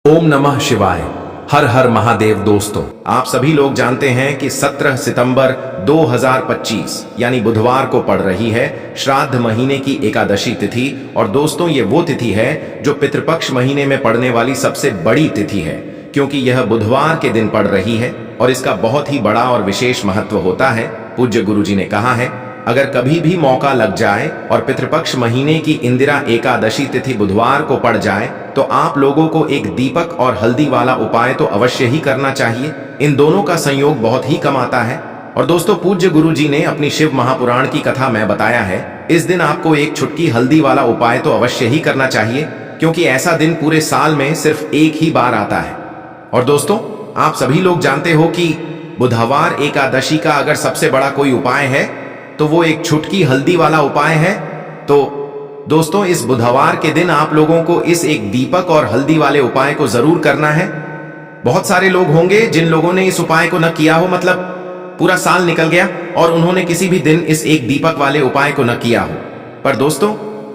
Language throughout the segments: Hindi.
ओम नमः शिवाय। हर हर महादेव। दोस्तों, आप सभी लोग जानते हैं कि 17 सितंबर 2025 यानी बुधवार को पड़ रही है श्राद्ध महीने की एकादशी तिथि। और दोस्तों, ये वो तिथि है जो पितृपक्ष महीने में पड़ने वाली सबसे बड़ी तिथि है, क्योंकि यह बुधवार के दिन पड़ रही है और इसका बहुत ही बड़ा और विशेष महत्व होता है। पूज्य गुरुजी ने कहा है, अगर कभी भी मौका लग जाए और पितृपक्ष महीने की इंदिरा एकादशी तिथि बुधवार को पड़ जाए तो आप लोगों को एक दीपक और हल्दी वाला उपाय तो अवश्य ही करना चाहिए। इन दोनों का संयोग बहुत ही कम आता है। और दोस्तों, पूज्य गुरुजी ने अपनी शिव महापुराण की कथा में बताया है, इस दिन आपको एक छुटकी हल्दी वाला उपाय तो अवश्य ही करना चाहिए, क्योंकि ऐसा दिन पूरे साल में सिर्फ एक ही बार आता है। और दोस्तों, आप सभी लोग जानते हो कि बुधवार एकादशी का अगर सबसे बड़ा कोई उपाय है तो वो एक छुटकी हल्दी वाला उपाय है। तो दोस्तों, इस बुधवार के दिन आप लोगों को इस एक दीपक और हल्दी वाले उपाय को जरूर करना है। बहुत सारे लोग होंगे जिन लोगों ने इस उपाय को न किया हो, मतलब पूरा साल निकल गया और उन्होंने किसी भी दिन इस एक दीपक वाले उपाय को न किया हो। पर दोस्तों,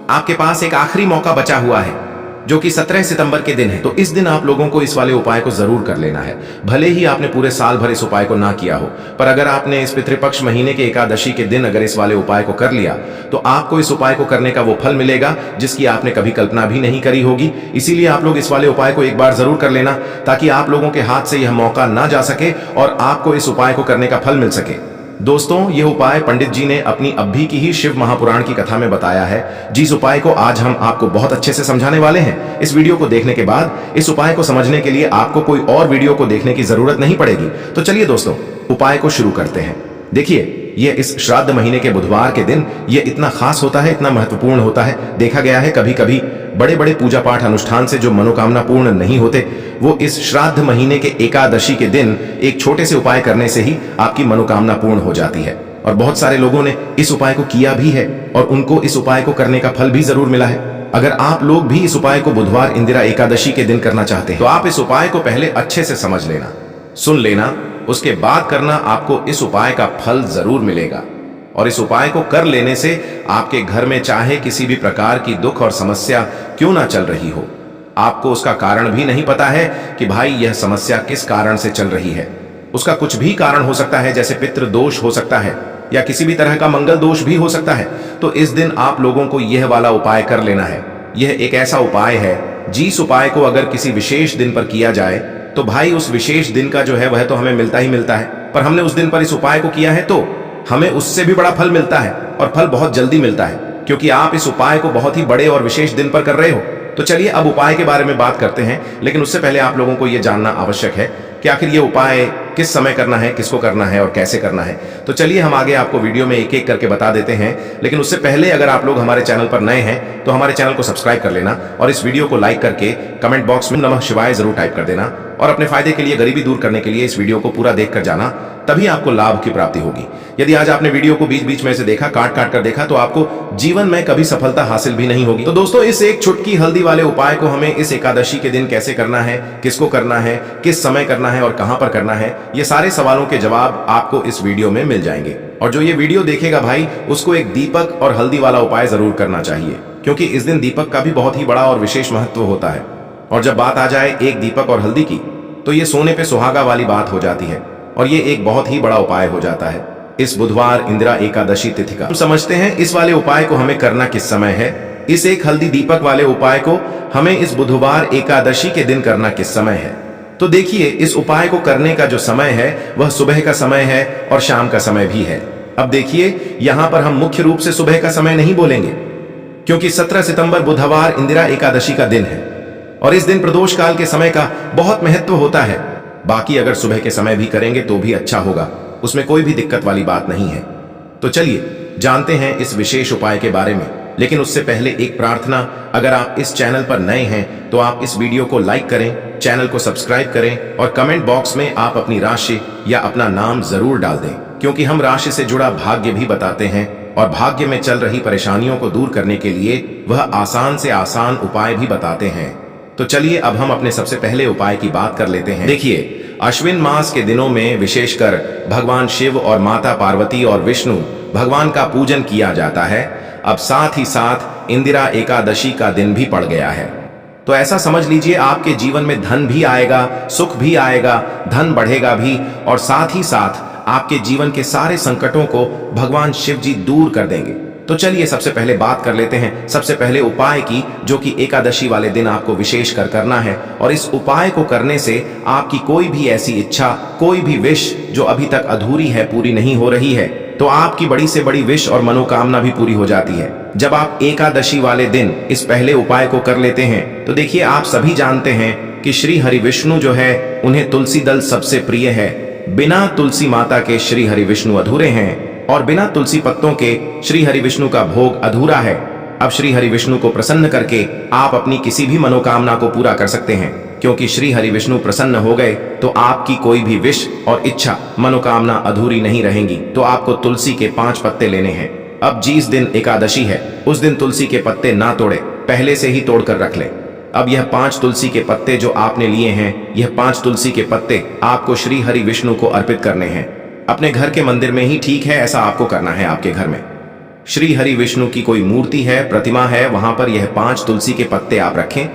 आपके पास एक आखिरी मौका बचा हुआ है, जो कि 17 सितंबर के दिन है। तो इस दिन आप लोगों को इस वाले उपाय को जरूर कर लेना है। भले ही आपने पूरे साल भर इस उपाय को ना किया हो, पर अगर आपने इस पितृपक्ष महीने के एकादशी के दिन अगर इस वाले उपाय को कर लिया तो आपको इस उपाय को करने का वो फल मिलेगा जिसकी आपने कभी कल्पना भी नहीं करी होगी। इसीलिए आप लोग इस वाले उपाय को एक बार जरूर कर लेना, ताकि आप लोगों के हाथ से यह मौका ना जा सके और आपको इस उपाय को करने का फल मिल सके। दोस्तों, यह उपाय पंडित जी ने अपनी अभी की ही शिव महापुराण की कथा में बताया है, जिस उपाय को आज हम आपको बहुत अच्छे से समझाने वाले हैं। इस वीडियो को देखने के बाद इस उपाय को समझने के लिए आपको कोई और वीडियो को देखने की जरूरत नहीं पड़ेगी। तो चलिए दोस्तों, उपाय को शुरू करते हैं। देखिए, ये इस श्राद्ध महीने के बुधवार के दिन ये इतना खास होता है, इतना महत्वपूर्ण होता है। देखा गया है कभी कभी बड़े बड़े पूजा पाठ अनुष्ठान से जो मनोकामना पूर्ण नहीं होते, वो इस श्राद्ध महीने के एकादशी के दिन एक छोटे से उपाय करने से ही आपकी मनोकामना पूर्ण हो जाती है। और बहुत सारे लोगों ने इस उपाय को किया भी है और उनको इस उपाय को करने का फल भी जरूर मिला है। अगर आप लोग भी इस उपाय को बुधवार इंदिरा एकादशी के दिन करना चाहते हैं तो आप इस उपाय को पहले अच्छे से समझ लेना, सुन लेना, उसके बाद करना। आपको इस उपाय का फल जरूर मिलेगा। और इस उपाय को कर लेने से आपके घर में चाहे किसी भी प्रकार की दुख और समस्या क्यों ना चल रही हो, आपको उसका कारण भी नहीं पता है कि भाई यह समस्या किस कारण से चल रही है। उसका कुछ भी कारण हो सकता है, जैसे पितृ दोष हो सकता है या किसी भी तरह का मंगल दोष भी हो सकता है। तो इस दिन आप लोगों को यह वाला उपाय कर लेना है। यह एक ऐसा उपाय है जिस उपाय को अगर किसी विशेष दिन पर किया जाए तो भाई उस विशेष दिन का जो है वह तो हमें मिलता ही मिलता है, पर हमने उस दिन पर इस उपाय को किया है तो हमें उससे भी बड़ा फल मिलता है, और फल बहुत जल्दी मिलता है, क्योंकि आप इस उपाय को बहुत ही बड़े और विशेष दिन पर कर रहे हो। तो चलिए अब उपाय के बारे में बात करते हैं, लेकिन उससे पहले आप लोगों को यह जानना आवश्यक है कि आखिर ये उपाय किस समय करना है, किसको करना है और कैसे करना है। तो चलिए हम आगे आपको वीडियो में एक एक करके बता देते हैं, लेकिन उससे पहले अगर आप लोग हमारे चैनल पर नए हैं तो हमारे चैनल को सब्सक्राइब कर लेना और इस वीडियो को लाइक करके कमेंट बॉक्स में नमः शिवाय जरूर टाइप कर देना। और अपने फायदे के लिए, गरीबी दूर करने के लिए इस वीडियो को पूरा देख कर जाना, तभी आपको लाभ की प्राप्ति होगी। यदि आज आपने वीडियो को बीच बीच में से देखा, काट काट कर देखा, तो आपको जीवन में कभी सफलता हासिल भी नहीं होगी। तो दोस्तों, इस एक छुटकी हल्दी वाले उपाय को हमें इस एकादशी के दिन कैसे करना है, किसको करना है, किस समय करना है और कहां पर करना है, ये सारे सवालों के जवाब आपको इस वीडियो में मिल जाएंगे। और जो ये वीडियो देखेगा भाई, उसको एक दीपक और हल्दी वाला उपाय जरूर करना चाहिए, क्योंकि इस दिन दीपक का भी बहुत ही बड़ा और विशेष महत्व होता है। और जब बात आ जाए एक दीपक और हल्दी की, तो ये सोने पे सुहागा वाली बात हो जाती है और ये एक बहुत ही बड़ा उपाय हो जाता है इस बुधवार इंदिरा एकादशी तिथि का। हम समझते हैं इस वाले उपाय को हमें करना किस समय है। इस एक हल्दी दीपक वाले उपाय को हमें इस बुधवार एकादशी के दिन करना किस समय है। तो देखिए, इस उपाय को करने का जो समय है वह सुबह का समय है और शाम का समय भी है। अब देखिए, यहां पर हम मुख्य रूप से सुबह का समय नहीं बोलेंगे, क्योंकि 17 सितंबर बुधवार इंदिरा एकादशी का दिन है और इस दिन प्रदोष काल के समय का बहुत महत्व होता है। बाकी अगर सुबह के समय भी करेंगे तो भी अच्छा होगा, उसमें कोई भी दिक्कत वाली बात नहीं है। तो चलिए जानते हैं इस विशेष उपाय के बारे में, लेकिन उससे पहले एक प्रार्थना। अगर आप इस चैनल पर नए हैं तो आप इस वीडियो को लाइक करें, चैनल को सब्सक्राइब करें और कमेंट बॉक्स में आप अपनी राशि या अपना नाम जरूर डाल दें, क्योंकि हम राशि से जुड़ा भाग्य भी बताते हैं और भाग्य में चल रही परेशानियों को दूर करने के लिए वह आसान से आसान उपाय भी बताते हैं। तो चलिए अब हम अपने सबसे पहले उपाय की बात कर लेते हैं। देखिए, अश्विन मास के दिनों में विशेषकर भगवान शिव और माता पार्वती और विष्णु भगवान का पूजन किया जाता है। अब साथ ही साथ इंदिरा एकादशी का दिन भी पड़ गया है, तो तो ऐसा समझ लीजिए आपके जीवन में धन भी आएगा, सुख भी आएगा, धन बढ़ेगा भी, और साथ ही साथ आपके जीवन के सारे संकटों को भगवान शिव जी दूर कर देंगे। तो चलिए सबसे पहले बात कर लेते हैं सबसे पहले उपाय की, जो कि एकादशी वाले दिन आपको विशेष कर करना है। और इस उपाय को करने से आपकी कोई भी ऐसी इच्छा, कोई भी विश जो अभी तक अधूरी है, पूरी नहीं हो रही है, तो आपकी बड़ी से बड़ी विश और मनोकामना भी पूरी हो जाती है जब आप एकादशी वाले दिन इस पहले उपाय को कर लेते हैं। तो देखिए, आप सभी जानते हैं कि श्री हरि विष्णु जो है, उन्हें तुलसी दल सबसे प्रिय है। बिना तुलसी माता के श्री हरि विष्णु अधूरे हैं, और बिना तुलसी पत्तों के श्री हरि विष्णु का भोग अधूरा है। अब श्री हरि विष्णु को प्रसन्न करके आप अपनी किसी भी मनोकामना को पूरा कर सकते हैं, क्योंकि श्री हरि विष्णु प्रसन्न हो गए तो आपकी कोई भी विश और इच्छा, मनोकामना अधूरी नहीं रहेंगी। तो आपको तुलसी के 5 पत्ते लेने हैं। अब जिस दिन एकादशी है उस दिन तुलसी के पत्ते ना तोड़े, पहले से ही तोड़कर रख ले। अब यह 5 तुलसी के पत्ते जो आपने लिए हैं, यह 5 तुलसी के पत्ते आपको श्री हरि विष्णु को अर्पित करने हैं। अपने घर के मंदिर में ही ठीक है, ऐसा आपको करना है। आपके घर में श्री हरि विष्णु की कोई मूर्ति है, प्रतिमा है, वहां पर यह 5 तुलसी के पत्ते आप रखें,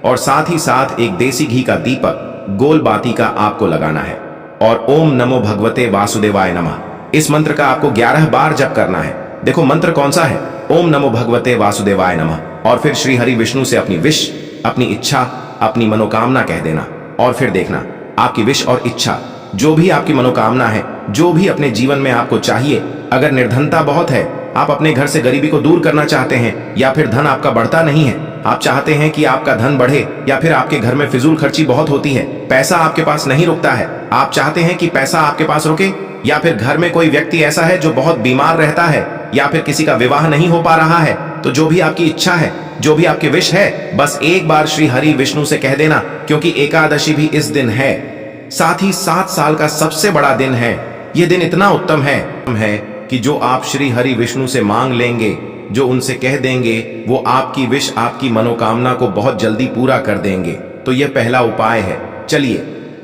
और साथ ही साथ एक देसी घी का दीपक गोल बाती का आपको लगाना है। और ओम नमो भगवते वासुदेवाय नमः, इस मंत्र का आपको 11 बार जप करना है। देखो मंत्र कौन सा है, ओम नमो भगवते वासुदेवाय नमः। और फिर श्री हरि विष्णु से अपनी विश, अपनी इच्छा, अपनी मनोकामना कह देना, और फिर देखना आपकी विश और इच्छा, जो भी आपकी मनोकामना है, जो भी अपने जीवन में आपको चाहिए। अगर निर्धनता बहुत है, आप अपने घर से गरीबी को दूर करना चाहते हैं, या फिर धन आपका बढ़ता नहीं है, आप चाहते हैं कि आपका धन बढ़े, या फिर आपके घर में फिजूल खर्ची बहुत होती है, पैसा आपके पास नहीं रुकता है, आप चाहते हैं कि पैसा आपके पास रुके, या फिर घर में कोई व्यक्ति ऐसा है जो बहुत बीमार रहता है, या फिर किसी का विवाह नहीं हो पा रहा है, तो जो भी आपकी इच्छा है, जो भी आपकी विश है, बस एक बार श्री हरि विष्णु से कह देना। क्योंकि एकादशी भी इस दिन है, साथ ही 7 साल का सबसे बड़ा दिन है। यह दिन इतना उत्तम है कि जो आप श्री हरि विष्णु से मांग लेंगे, जो उनसे कह देंगे, वो आपकी विश, आपकी मनोकामना को बहुत जल्दी पूरा कर देंगे। तो यह पहला उपाय है। चलिए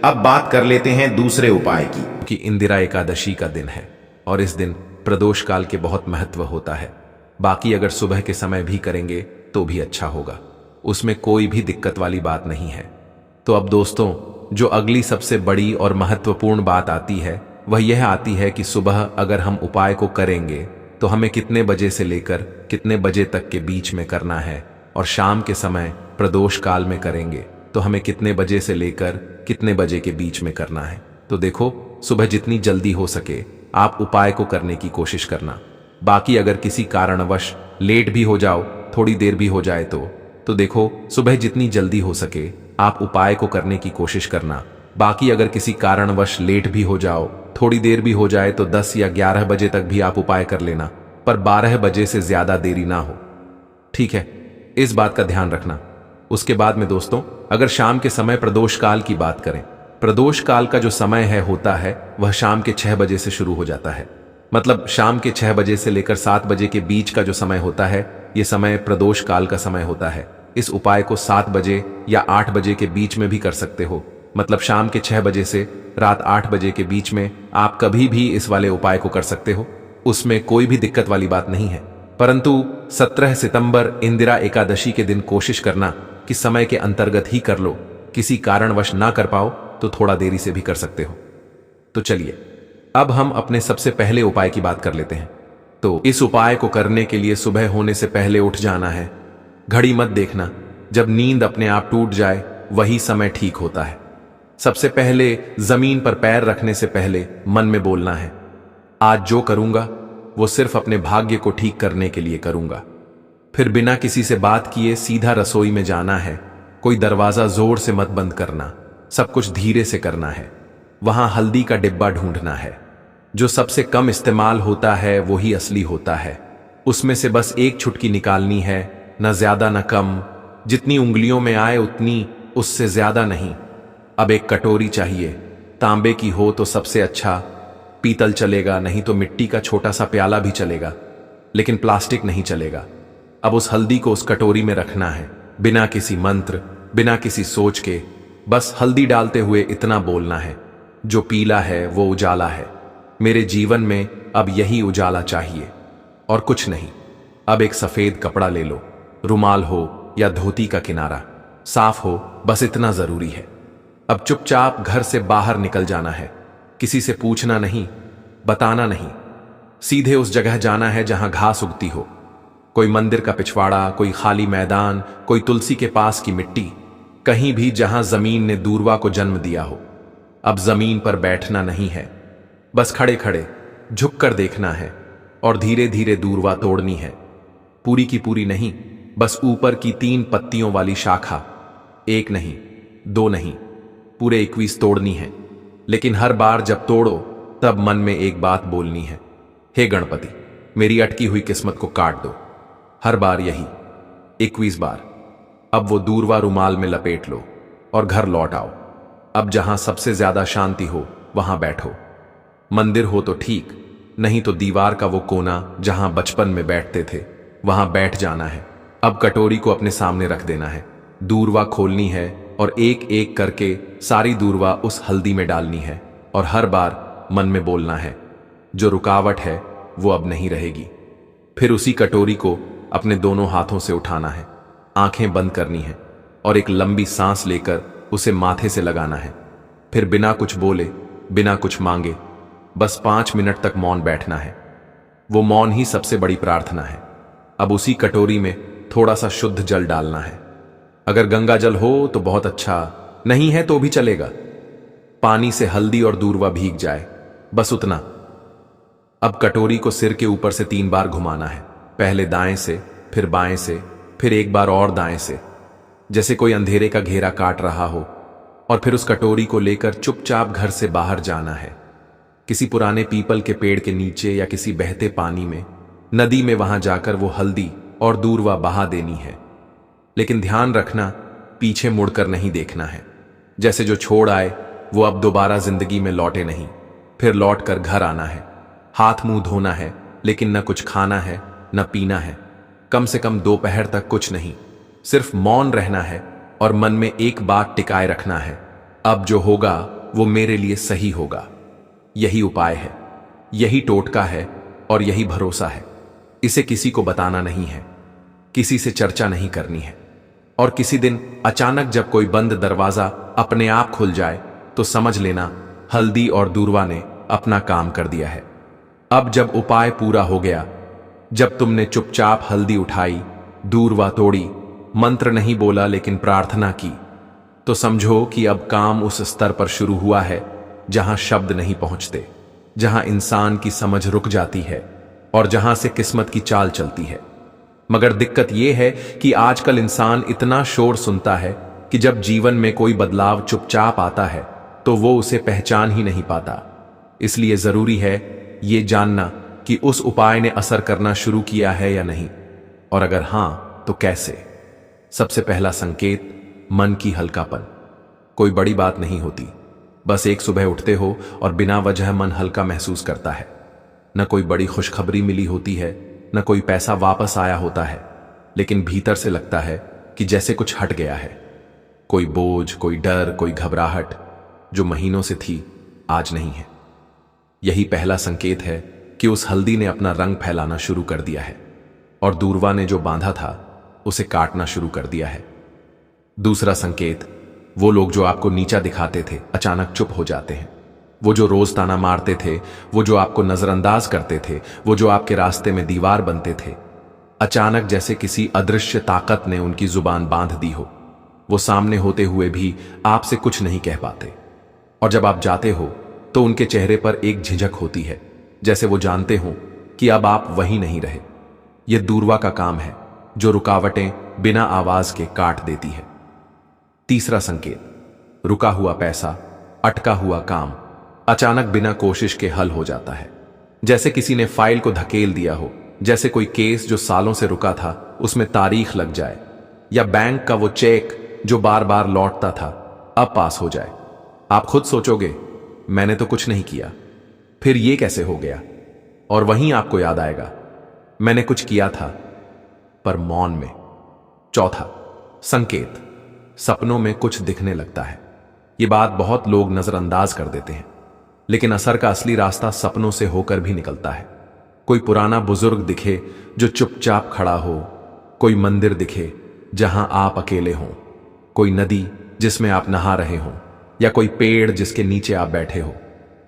अब बात कर लेते हैं दूसरे उपाय की, कि इंदिरा एकादशी का दिन है और इस दिन प्रदोष काल के बहुत महत्व होता है। बाकी अगर सुबह के समय भी करेंगे तो भी अच्छा होगा, उसमें कोई भी दिक्कत वाली बात नहीं है। तो अब दोस्तों, जो अगली सबसे बड़ी और महत्वपूर्ण बात आती है, वह यह आती है कि सुबह अगर हम उपाय को करेंगे तो हमें कितने बजे से लेकर कितने बजे तक के बीच में करना है, और शाम के समय प्रदोष काल में करेंगे तो हमें कितने बजे से लेकर कितने बजे के बीच में करना है। तो देखो, सुबह जितनी जल्दी हो सके आप उपाय को करने की कोशिश करना। बाकी अगर किसी कारणवश लेट भी हो जाओ, थोड़ी देर भी हो जाए तो देखो, सुबह जितनी जल्दी हो सके आप उपाय को करने की कोशिश करना। बाकी अगर किसी कारणवश लेट भी हो जाओ, थोड़ी देर भी हो जाए, तो 10 या 11 बजे तक भी आप उपाय कर लेना, पर 12 बजे से ज्यादा देरी ना हो, ठीक है? इस बात का ध्यान रखना। उसके बाद में दोस्तों, अगर शाम के समय प्रदोष काल की बात करें, प्रदोष काल का जो समय है होता है वह शाम के 6 बजे से शुरू हो जाता है। मतलब शाम के 6 बजे से लेकर 7 बजे के बीच का जो समय होता है, यह समय प्रदोष काल का समय होता है। इस उपाय को 7 बजे या 8 बजे के बीच में भी कर सकते हो। मतलब शाम के 6 बजे से रात 8 बजे के बीच में आप कभी भी इस वाले उपाय को कर सकते हो, उसमें कोई भी दिक्कत वाली बात नहीं है। परंतु 17 सितंबर इंदिरा एकादशी के दिन कोशिश करना कि समय के अंतर्गत ही कर लो। किसी कारणवश ना कर पाओ तो थोड़ा देरी से भी कर सकते हो। तो चलिए अब हम अपने सबसे पहले उपाय की बात कर लेते हैं। तो इस उपाय को करने के लिए सुबह होने से पहले उठ जाना है। घड़ी मत देखना, जब नींद अपने आप टूट जाए वही समय ठीक होता है। सबसे पहले जमीन पर पैर रखने से पहले मन में बोलना है, आज जो करूंगा वो सिर्फ अपने भाग्य को ठीक करने के लिए करूंगा। फिर बिना किसी से बात किए सीधा रसोई में जाना है। कोई दरवाजा जोर से मत बंद करना, सब कुछ धीरे से करना है। वहां हल्दी का डिब्बा ढूंढना है, जो सबसे कम इस्तेमाल होता है वही असली होता है। उसमें से बस एक चुटकी निकालनी है, न ज्यादा न कम, जितनी उंगलियों में आए उतनी, उससे ज्यादा नहीं। अब एक कटोरी चाहिए, तांबे की हो तो सबसे अच्छा, पीतल चलेगा, नहीं तो मिट्टी का छोटा सा प्याला भी चलेगा, लेकिन प्लास्टिक नहीं चलेगा। अब उस हल्दी को उस कटोरी में रखना है, बिना किसी मंत्र, बिना किसी सोच के। बस हल्दी डालते हुए इतना बोलना है, जो पीला है वो उजाला है, मेरे जीवन में अब यही उजाला चाहिए और कुछ नहीं। अब एक सफेद कपड़ा ले लो, रुमाल हो या धोती का किनारा, साफ हो, बस इतना जरूरी है। अब चुपचाप घर से बाहर निकल जाना है। किसी से पूछना नहीं, बताना नहीं। सीधे उस जगह जाना है जहां घास उगती हो, कोई मंदिर का पिछवाड़ा, कोई खाली मैदान, कोई तुलसी के पास की मिट्टी, कहीं भी जहां जमीन ने दूरवा को जन्म दिया हो। अब जमीन पर बैठना नहीं है, बस खड़े खड़े झुककर देखना है और धीरे धीरे दूरवा तोड़नी है। पूरी की पूरी नहीं, बस ऊपर की 3 पत्तियों वाली शाखा, 1 नहीं, 2 नहीं, पूरे 21 तोड़नी है। लेकिन हर बार जब तोड़ो तब मन में एक बात बोलनी है, हे गणपति, मेरी अटकी हुई किस्मत को काट दो। हर बार यही 21 बार। अब वो दूरवा रुमाल में लपेट लो और घर लौट आओ। अब जहां सबसे ज्यादा शांति हो वहां बैठो। मंदिर हो तो ठीक, नहीं तो दीवार का वो कोना जहां बचपन में बैठते थे वहां बैठ जाना है। अब कटोरी को अपने सामने रख देना है, दूरवा खोलनी है और एक एक करके सारी दूरवा उस हल्दी में डालनी है और हर बार मन में बोलना है, जो रुकावट है वो अब नहीं रहेगी। फिर उसी कटोरी को अपने दोनों हाथों से उठाना है, आंखें बंद करनी है और एक लंबी सांस लेकर उसे माथे से लगाना है। फिर बिना कुछ बोले, बिना कुछ मांगे, बस 5 मिनट तक मौन बैठना है। वो मौन ही सबसे बड़ी प्रार्थना है। अब उसी कटोरी में थोड़ा सा शुद्ध जल डालना है। अगर गंगा जल हो तो बहुत अच्छा, नहीं है तो भी चलेगा। पानी से हल्दी और दूरवा भीग जाए, बस उतना। अब कटोरी को सिर के ऊपर से 3 बार घुमाना है, पहले दाएं से, फिर बाएं से, फिर एक बार और दाएं से, जैसे कोई अंधेरे का घेरा काट रहा हो। और फिर उस कटोरी को लेकर चुपचाप घर से बाहर जाना है, किसी पुराने पीपल के पेड़ के नीचे या किसी बहते पानी में, नदी में, वहां जाकर वो हल्दी और दूरवा बहा देनी है। लेकिन ध्यान रखना, पीछे मुड़कर नहीं देखना है। जैसे जो छोड़ आए वो अब दोबारा जिंदगी में लौटे नहीं। फिर लौट कर घर आना है, हाथ मुंह धोना है, लेकिन न कुछ खाना है न पीना है। कम से कम दोपहर तक कुछ नहीं, सिर्फ मौन रहना है और मन में एक बात टिकाए रखना है, अब जो होगा वो मेरे लिए सही होगा। यही उपाय है, यही टोटका है और यही भरोसा है। इसे किसी को बताना नहीं है, किसी से चर्चा नहीं करनी है। और किसी दिन अचानक जब कोई बंद दरवाजा अपने आप खुल जाए तो समझ लेना हल्दी और दूरवा ने अपना काम कर दिया है। अब जब उपाय पूरा हो गया, जब तुमने चुपचाप हल्दी उठाई, दूरवा तोड़ी, मंत्र नहीं बोला लेकिन प्रार्थना की, तो समझो कि अब काम उस स्तर पर शुरू हुआ है जहां शब्द नहीं पहुंचते, जहां इंसान की समझ रुक जाती है और जहां से किस्मत की चाल चलती है। मगर दिक्कत यह है कि आजकल इंसान इतना शोर सुनता है कि जब जीवन में कोई बदलाव चुपचाप आता है तो वो उसे पहचान ही नहीं पाता। इसलिए जरूरी है ये जानना कि उस उपाय ने असर करना शुरू किया है या नहीं, और अगर हां तो कैसे। सबसे पहला संकेत, मन की हल्कापन। कोई बड़ी बात नहीं होती, बस एक सुबह उठते हो और बिना वजह मन हल्का महसूस करता है। न कोई बड़ी खुशखबरी मिली होती है, न कोई पैसा वापस आया होता है, लेकिन भीतर से लगता है कि जैसे कुछ हट गया है। कोई बोझ, कोई डर, कोई घबराहट जो महीनों से थी आज नहीं है। यही पहला संकेत है कि उस हल्दी ने अपना रंग फैलाना शुरू कर दिया है और दूरवा ने जो बांधा था उसे काटना शुरू कर दिया है। दूसरा संकेत, वो लोग जो आपको नीचा दिखाते थे अचानक चुप हो जाते हैं। वो जो रोज ताना मारते थे, वो जो आपको नजरअंदाज करते थे, वो जो आपके रास्ते में दीवार बनते थे, अचानक जैसे किसी अदृश्य ताकत ने उनकी जुबान बांध दी हो। वो सामने होते हुए भी आपसे कुछ नहीं कह पाते, और जब आप जाते हो तो उनके चेहरे पर एक झिझक होती है, जैसे वो जानते हो कि अब आप वहीं नहीं रहे। यह दूरवा का काम है जो रुकावटें बिना आवाज के काट देती है। तीसरा संकेत, रुका हुआ पैसा, अटका हुआ काम अचानक बिना कोशिश के हल हो जाता है। जैसे किसी ने फाइल को धकेल दिया हो, जैसे कोई केस जो सालों से रुका था उसमें तारीख लग जाए, या बैंक का वो चेक जो बार बार लौटता था अब पास हो जाए। आप खुद सोचोगे मैंने तो कुछ नहीं किया, फिर ये कैसे हो गया? और वहीं आपको याद आएगा मैंने कुछ किया था, पर मौन में। चौथा संकेत, सपनों में कुछ दिखने लगता है। ये बात बहुत लोग नजरअंदाज कर देते हैं, लेकिन असर का असली रास्ता सपनों से होकर भी निकलता है। कोई पुराना बुजुर्ग दिखे जो चुपचाप खड़ा हो, कोई मंदिर दिखे जहां आप अकेले हों, कोई नदी जिसमें आप नहा रहे हो, या कोई पेड़ जिसके नीचे आप बैठे हो।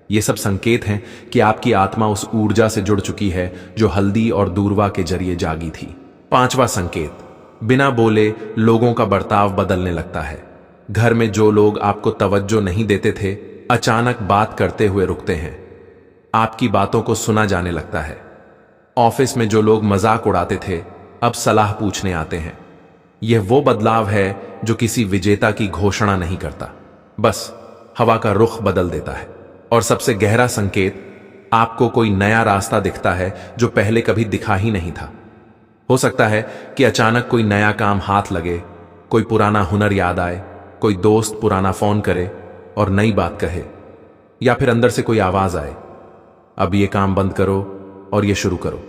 ये सब संकेत हैं कि आपकी आत्मा उस ऊर्जा से जुड़ चुकी है जो हल्दी और दूर्वा के जरिए जागी थी। पांचवा संकेत, बिना बोले लोगों का बर्ताव बदलने लगता है। घर में जो लोग आपको तवज्जो नहीं देते थे, अचानक बात करते हुए रुकते हैं। आपकी बातों को सुना जाने लगता है। ऑफिस में जो लोग मजाक उड़ाते थे, अब सलाह पूछने आते हैं। यह वो बदलाव है जो किसी विजेता की घोषणा नहीं करता, बस हवा का रुख बदल देता है। और सबसे गहरा संकेत, आपको कोई नया रास्ता दिखता है जो पहले कभी दिखा ही नहीं था। हो सकता है कि अचानक कोई नया काम हाथ लगे, कोई पुराना हुनर याद आए, कोई दोस्त पुराना फोन करे और नई बात कहे, या फिर अंदर से कोई आवाज आए, अब ये काम बंद करो और ये शुरू करो।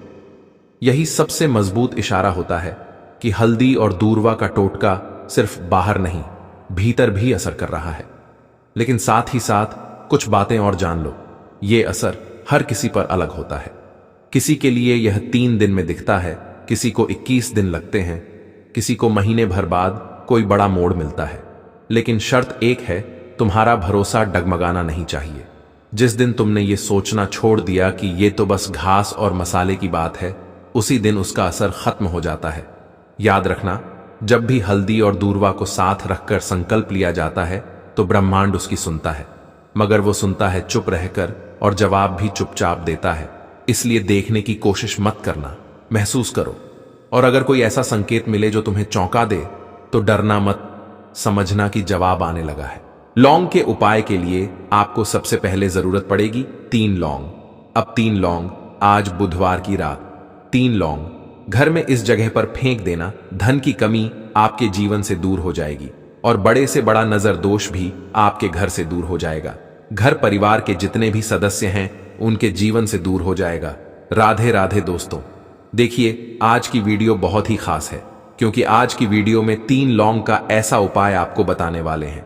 यही सबसे मजबूत इशारा होता है कि हल्दी और दूर्वा का टोटका सिर्फ बाहर नहीं, भीतर भी असर कर रहा है। लेकिन साथ ही साथ कुछ बातें और जान लो, ये असर हर किसी पर अलग होता है। किसी के लिए यह 3 दिन में दिखता है, किसी को 21 दिन लगते हैं, किसी को महीने भर बाद कोई बड़ा मोड़ मिलता है। लेकिन शर्त एक है, तुम्हारा भरोसा डगमगाना नहीं चाहिए। जिस दिन तुमने ये सोचना छोड़ दिया कि ये तो बस घास और मसाले की बात है, उसी दिन उसका असर खत्म हो जाता है। याद रखना, जब भी हल्दी और दूर्वा को साथ रखकर संकल्प लिया जाता है तो ब्रह्मांड उसकी सुनता है, मगर वो सुनता है चुप रहकर और जवाब भी चुपचाप देता है। इसलिए देखने की कोशिश मत करना, महसूस करो। और अगर कोई ऐसा संकेत मिले जो तुम्हें चौंका दे तो डरना मत, समझना कि जवाब आने लगा है। लौंग के उपाय के लिए आपको सबसे पहले जरूरत पड़ेगी 3 लौंग। अब 3 लौंग, आज बुधवार की रात 3 लौंग घर में इस जगह पर फेंक देना। धन की कमी आपके जीवन से दूर हो जाएगी और बड़े से बड़ा नजर दोष भी आपके घर से दूर हो जाएगा। घर परिवार के जितने भी सदस्य हैं उनके जीवन से दूर हो जाएगा। राधे राधे दोस्तों। देखिए, आज की वीडियो बहुत ही खास है क्योंकि आज की वीडियो में 3 लौंग का ऐसा उपाय आपको बताने वाले हैं।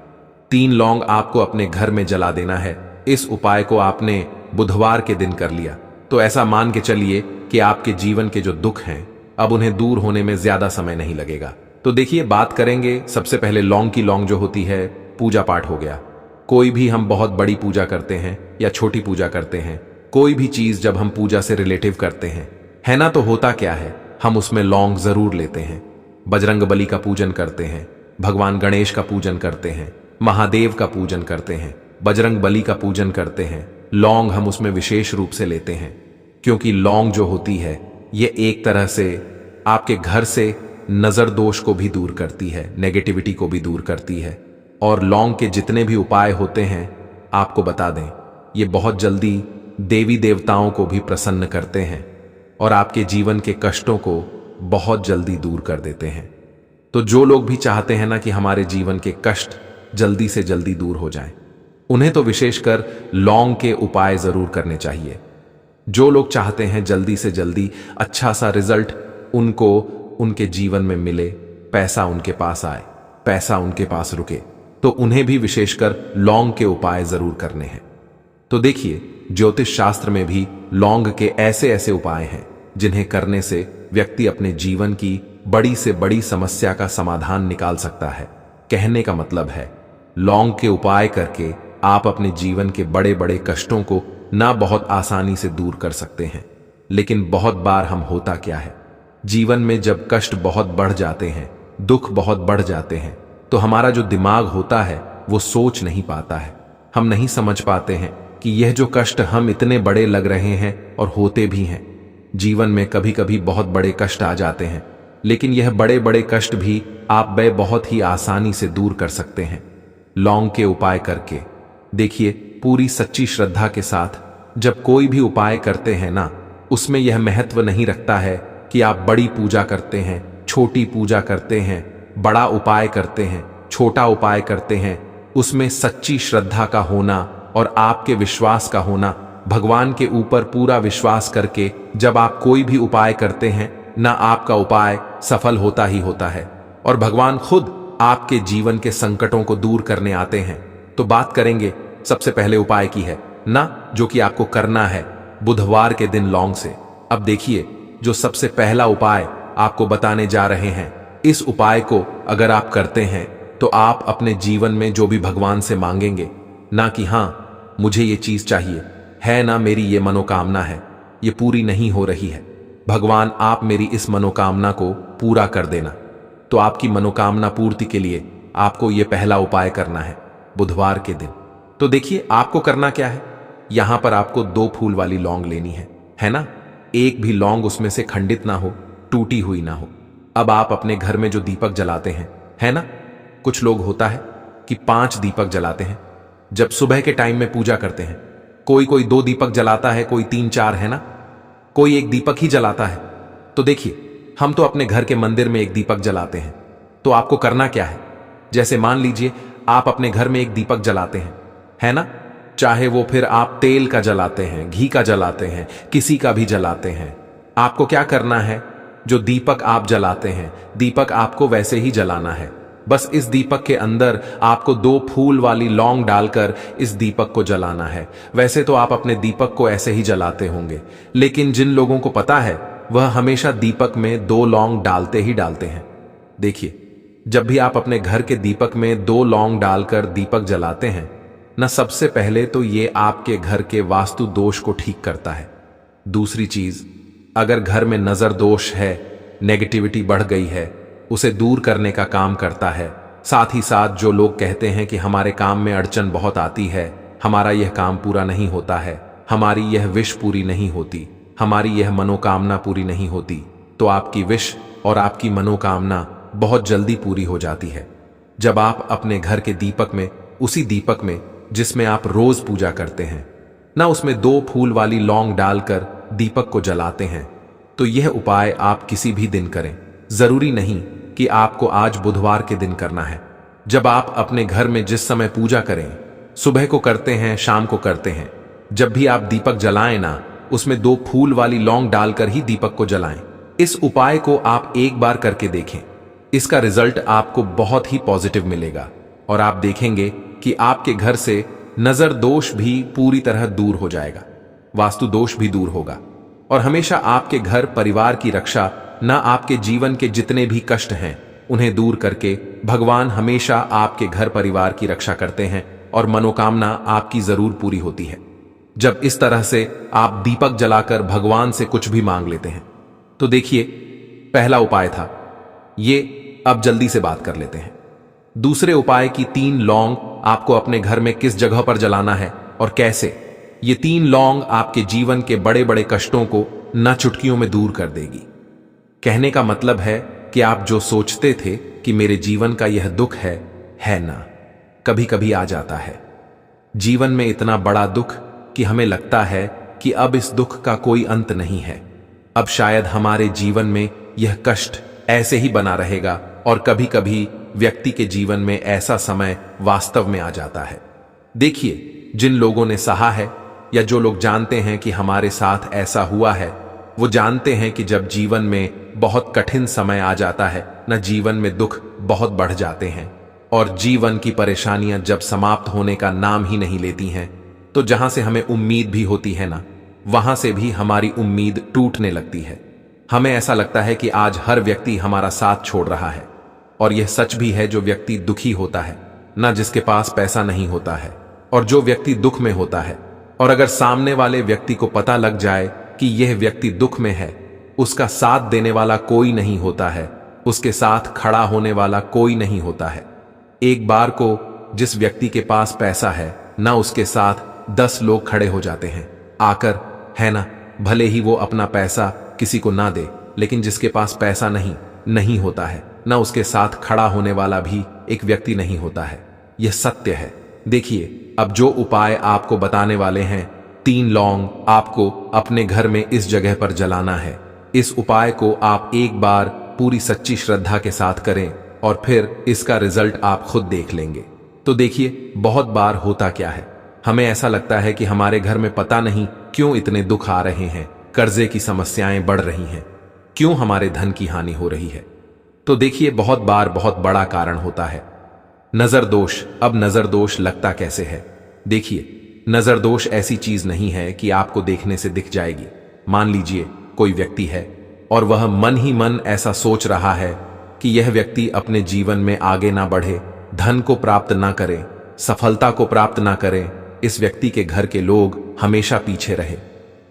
3 लौंग आपको अपने घर में जला देना है। इस उपाय को आपने बुधवार के दिन कर लिया तो ऐसा मान के चलिए कि आपके जीवन के जो दुख हैं अब उन्हें दूर होने में ज्यादा समय नहीं लगेगा। तो देखिए, बात करेंगे सबसे पहले लौंग की। लौंग जो होती है, पूजा पाठ हो गया। कोई भी हम बहुत बड़ी पूजा करते हैं या छोटी पूजा करते हैं, कोई भी चीज जब हम पूजा से रिलेटिव करते हैं, है ना, तो होता क्या है, हम उसमें लौंग जरूर लेते हैं। बजरंग बली का पूजन करते हैं, भगवान गणेश का पूजन करते हैं, महादेव का पूजन करते हैं, बजरंग बली का पूजन करते हैं। लौंग हम उसमें विशेष रूप से लेते हैं क्योंकि लौंग जो होती है ये एक तरह से आपके घर से नजर दोष को भी दूर करती है, नेगेटिविटी को भी दूर करती है। और लौंग के जितने भी उपाय होते हैं, आपको बता दें, ये बहुत जल्दी देवी देवताओं को भी प्रसन्न करते हैं और आपके जीवन के कष्टों को बहुत जल्दी दूर कर देते हैं। तो जो लोग भी चाहते हैं ना कि हमारे जीवन के कष्ट जल्दी से जल्दी दूर हो जाएं, उन्हें तो विशेषकर लौंग के उपाय जरूर करने चाहिए। जो लोग चाहते हैं जल्दी से जल्दी अच्छा सा रिजल्ट उनको उनके जीवन में मिले, पैसा उनके पास आए, पैसा उनके पास रुके, तो उन्हें भी विशेषकर लौंग के उपाय जरूर करने हैं। तो देखिए, ज्योतिष शास्त्र में भी लौंग के ऐसे ऐसे उपाय हैं जिन्हें करने से व्यक्ति अपने जीवन की बड़ी से बड़ी समस्या का समाधान निकाल सकता है। कहने का मतलब है, लौंग के उपाय करके आप अपने जीवन के बड़े बड़े कष्टों को ना बहुत आसानी से दूर कर सकते हैं। लेकिन बहुत बार हम होता क्या है, जीवन में जब कष्ट बहुत बढ़ जाते हैं, दुख बहुत बढ़ जाते हैं, तो हमारा जो दिमाग होता है वो सोच नहीं पाता है। हम नहीं समझ पाते हैं कि यह जो कष्ट हम इतने बड़े लग रहे हैं और होते भी हैं। जीवन में कभी कभी बहुत बड़े कष्ट आ जाते हैं, लेकिन यह बड़े बड़े कष्ट भी आप बहुत ही आसानी से दूर कर सकते हैं लौंग के उपाय करके। देखिए, पूरी सच्ची श्रद्धा के साथ जब कोई भी उपाय करते हैं ना, उसमें यह महत्व नहीं रखता है कि आप बड़ी पूजा करते हैं, छोटी पूजा करते हैं, बड़ा उपाय करते हैं, छोटा उपाय करते हैं। उसमें सच्ची श्रद्धा का होना और आपके विश्वास का होना, भगवान के ऊपर पूरा विश्वास करके जब आप कोई भी उपाय करते हैं ना, आपका उपाय सफल होता ही होता है और भगवान खुद आपके जीवन के संकटों को दूर करने आते हैं। तो बात करेंगे सबसे पहले उपाय की है ना, जो कि आपको करना है बुधवार के दिन लौंग से। अब देखिए, जो सबसे पहला उपाय आपको बताने जा रहे हैं, इस उपाय को अगर आप करते हैं तो आप अपने जीवन में जो भी भगवान से मांगेंगे, ना कि हाँ मुझे ये चीज चाहिए है, ना मेरी ये मनोकामना है, ये पूरी नहीं हो रही है, भगवान आप मेरी इस मनोकामना को पूरा कर देना। तो आपकी मनोकामना पूर्ति के लिए आपको ये पहला उपाय करना है बुधवार के दिन। तो देखिए आपको करना क्या है, यहां पर आपको 2 फूल वाली लौंग लेनी है ना। एक भी लौंग उसमें से खंडित ना हो, टूटी हुई ना हो। अब आप अपने घर में जो दीपक जलाते हैं, है ना, कुछ लोग होता है कि 5 दीपक जलाते हैं जब सुबह के टाइम में पूजा करते हैं। कोई 2 दीपक जलाता है, कोई 3-4, है ना, कोई 1 दीपक ही जलाता है। तो देखिए हम तो अपने घर के मंदिर में 1 दीपक जलाते हैं। तो आपको करना क्या है, जैसे मान लीजिए आप अपने घर में 1 दीपक जलाते हैं, है ना, चाहे वो फिर आप तेल का जलाते हैं, घी का जलाते हैं, किसी का भी जलाते हैं। आपको क्या करना है, जो दीपक आप जलाते हैं, दीपक आपको वैसे ही जलाना है। बस इस दीपक के अंदर आपको 2 फूल वाली लौंग डालकर इस दीपक को जलाना है। वैसे तो आप अपने दीपक को ऐसे ही जलाते होंगे, लेकिन जिन लोगों को पता है वह हमेशा दीपक में 2 लौंग डालते ही डालते हैं। देखिए जब भी आप अपने घर के दीपक में 2 लौंग डालकर दीपक जलाते हैं ना, सबसे पहले तो ये आपके घर के वास्तु दोष को ठीक करता है। दूसरी चीज, अगर घर में नजर दोष है, नेगेटिविटी बढ़ गई है, उसे दूर करने का काम करता है। साथ ही साथ जो लोग कहते हैं कि हमारे काम में अड़चन बहुत आती है, हमारा यह काम पूरा नहीं होता है, हमारी यह विश पूरी नहीं होती, हमारी यह मनोकामना पूरी नहीं होती, तो आपकी विश और आपकी मनोकामना बहुत जल्दी पूरी हो जाती है जब आप अपने घर के दीपक में, उसी दीपक में जिसमें आप रोज पूजा करते हैं ना, उसमें 2 फूल वाली लौंग डालकर दीपक को जलाते हैं। तो यह उपाय आप किसी भी दिन करें, जरूरी नहीं कि आपको आज बुधवार के दिन करना है। जब आप अपने घर में जिस समय पूजा करें, सुबह को करते हैं, शाम को करते हैं, जब भी आप दीपक जलाएं ना, उसमें 2 फूल वाली लौंग डालकर ही दीपक को जलाएं। इस उपाय को आप एक बार करके देखें, इसका रिजल्ट आपको बहुत ही पॉजिटिव मिलेगा और आप देखेंगे कि आपके घर से नजर दोष भी पूरी तरह दूर हो जाएगा, वास्तु दोष भी दूर होगा और हमेशा आपके घर परिवार की रक्षा, ना आपके जीवन के जितने भी कष्ट हैं उन्हें दूर करके भगवान हमेशा आपके घर परिवार की रक्षा करते हैं और मनोकामना आपकी जरूर पूरी होती है जब इस तरह से आप दीपक जलाकर भगवान से कुछ भी मांग लेते हैं। तो देखिए पहला उपाय था ये, अब जल्दी से बात कर लेते हैं दूसरे उपाय की। 3 लौंग आपको अपने घर में किस जगह पर जलाना है और कैसे। ये 3 लौंग आपके जीवन के बड़े बड़े कष्टों को न चुटकियों में दूर कर देगी। कहने का मतलब है कि आप जो सोचते थे कि मेरे जीवन का यह दुख है ना, कभी कभी आ जाता है जीवन में इतना बड़ा दुख कि हमें लगता है कि अब इस दुख का कोई अंत नहीं है, अब शायद हमारे जीवन में यह कष्ट ऐसे ही बना रहेगा। और कभी कभी व्यक्ति के जीवन में ऐसा समय वास्तव में आ जाता है। देखिए जिन लोगों ने सहा है या जो लोग जानते हैं कि हमारे साथ ऐसा हुआ है, वो जानते हैं कि जब जीवन में बहुत कठिन समय आ जाता है न, जीवन में दुख बहुत बढ़ जाते हैं और जीवन की परेशानियां जब समाप्त होने का नाम ही नहीं लेती हैं, तो जहां से हमें उम्मीद भी होती है ना, वहां से भी हमारी उम्मीद टूटने लगती है। हमें ऐसा लगता है कि आज हर व्यक्ति हमारा साथ छोड़ रहा है और यह सच भी है। जो व्यक्ति दुखी होता है ना, जिसके पास पैसा नहीं होता है, और जो व्यक्ति दुख में होता है, और अगर सामने वाले व्यक्ति को पता लग जाए कि यह व्यक्ति दुख में है, उसका साथ देने वाला कोई नहीं होता है, उसके साथ खड़ा होने वाला कोई नहीं होता है। एक बार को जिस व्यक्ति के पास पैसा है ना, उसके साथ 10 लोग खड़े हो जाते हैं आकर, है ना, भले ही वो अपना पैसा किसी को ना दे, लेकिन जिसके पास पैसा नहीं होता है ना, उसके साथ खड़ा होने वाला भी एक व्यक्ति नहीं होता है। यह सत्य है। देखिए अब जो उपाय आपको बताने वाले हैं, 3 लौंग आपको अपने घर में इस जगह पर जलाना है। इस उपाय को आप एक बार पूरी सच्ची श्रद्धा के साथ करें और फिर इसका रिजल्ट आप खुद देख लेंगे। तो देखिए बहुत बार होता क्या है, हमें ऐसा लगता है कि हमारे घर में पता नहीं क्यों इतने दुख आ रहे हैं, कर्जे की समस्याएं बढ़ रही हैं, क्यों हमारे धन की हानि हो रही है। तो देखिए बहुत बार बहुत बड़ा कारण होता है नजर दोष। अब नजर दोष लगता कैसे है? देखिए नजर दोष ऐसी चीज नहीं है कि आपको देखने से दिख जाएगी। मान लीजिए कोई व्यक्ति है और वह मन ही मन ऐसा सोच रहा है कि यह व्यक्ति अपने जीवन में आगे ना बढ़े, धन को प्राप्त ना करें, सफलता को प्राप्त ना करें, इस व्यक्ति के घर के लोग हमेशा पीछे रहे।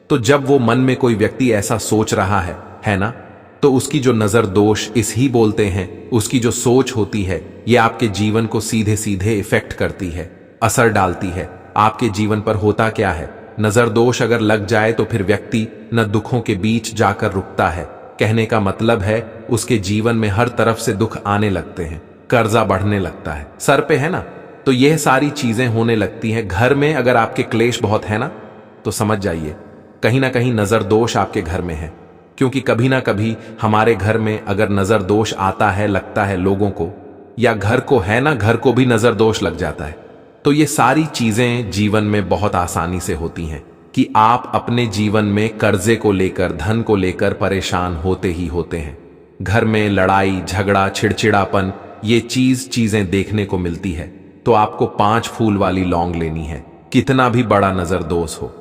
तो जब वो मन में कोई व्यक्ति ऐसा सोच रहा है ना, तो उसकी जो नजर दोष इस ही बोलते हैं, उसकी जो सोच होती है ये आपके जीवन को सीधे सीधे इफेक्ट करती है, असर डालती है। आपके जीवन पर होता क्या है, नजर दोष अगर लग जाए तो फिर व्यक्ति न दुखों के बीच जाकर रुकता है। कहने का मतलब है उसके जीवन में हर तरफ से दुख आने लगते हैं, कर्जा बढ़ने लगता है, सर पे है ना, तो यह सारी चीजें होने लगती हैं। घर में अगर आपके क्लेश बहुत है ना, तो समझ जाइए कहीं ना कहीं नजर दोष आपके घर में है। क्योंकि कभी ना कभी हमारे घर में अगर नजर दोष आता है, लगता है लोगों को, या घर को है ना, घर को भी नजर दोष लग जाता है। तो ये सारी चीजें जीवन में बहुत आसानी से होती हैं कि आप अपने जीवन में कर्जे को लेकर, धन को लेकर परेशान होते ही होते हैं। घर में लड़ाई झगड़ा, चिड़चिड़ापन, ये चीजें देखने को मिलती है। तो आपको 5 फूल वाली लौंग लेनी है। कितना भी बड़ा नजर दोष हो,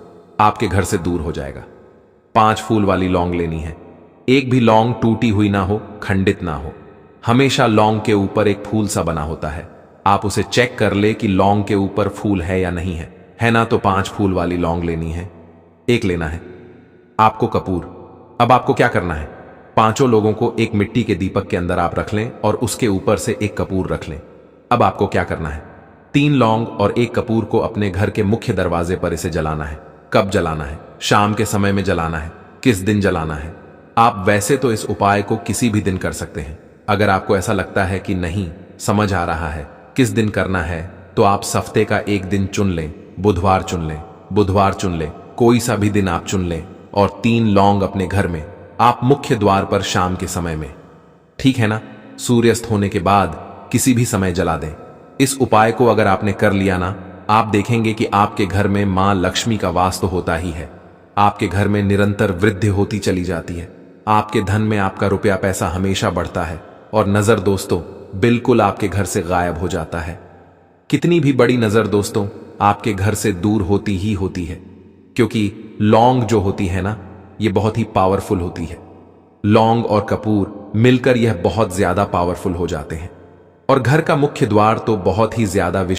आपके घर से दूर हो जाएगा। 5 फूल वाली लौंग लेनी है। एक भी लौंग टूटी हुई ना हो, खंडित ना हो। हमेशा लौंग के ऊपर एक फूल सा बना होता है। आप उसे चेक कर ले कि लौंग के ऊपर फूल है या नहीं है ना, तो 5 फूल वाली लौंग लेनी है। एक लेना है आपको कपूर। अब आपको क्या करना है, 5 लोगों को एक मिट्टी के दीपक के अंदर आप रख लें और उसके ऊपर से एक कपूर रख लें। अब आपको क्या करना है, 3 लौंग और एक कपूर को अपने घर के मुख्य दरवाजे पर इसे जलाना है। कब जलाना है, शाम के समय में जलाना है। किस दिन जलाना है, आप वैसे तो इस उपाय को किसी भी दिन कर सकते हैं। अगर आपको ऐसा लगता है कि नहीं समझ आ रहा है किस दिन करना है, तो आप हफ्ते का एक दिन चुन लें, बुधवार चुन लें, बुधवार चुन लें, कोई सा भी दिन आप चुन लें और 3 लौंग अपने घर में आप मुख्य द्वार पर शाम के समय में, ठीक है ना, सूर्यास्त होने के बाद किसी भी समय जला दें। इस उपाय को अगर आपने कर लिया ना, आप देखेंगे कि आपके घर में मां लक्ष्मी का वास तो होता ही है। आपके घर में निरंतर वृद्धि होती चली जाती है। आपके धन में आपका रुपया पैसा हमेशा बढ़ता है और नजर दोस्तों बिल्कुल आपके घर से गायब हो जाता है। कितनी भी बड़ी नजर दोस्तों आपके घर से दूर होती ही होती है, क्योंकि लौंग जो होती है ना, ये बहुत ही पावरफुल होती है। लौंग और कपूर मिलकर यह बहुत ज्यादा पावरफुल हो जाते हैं और घर का मुख्य द्वार तो बहुत ही ज्यादा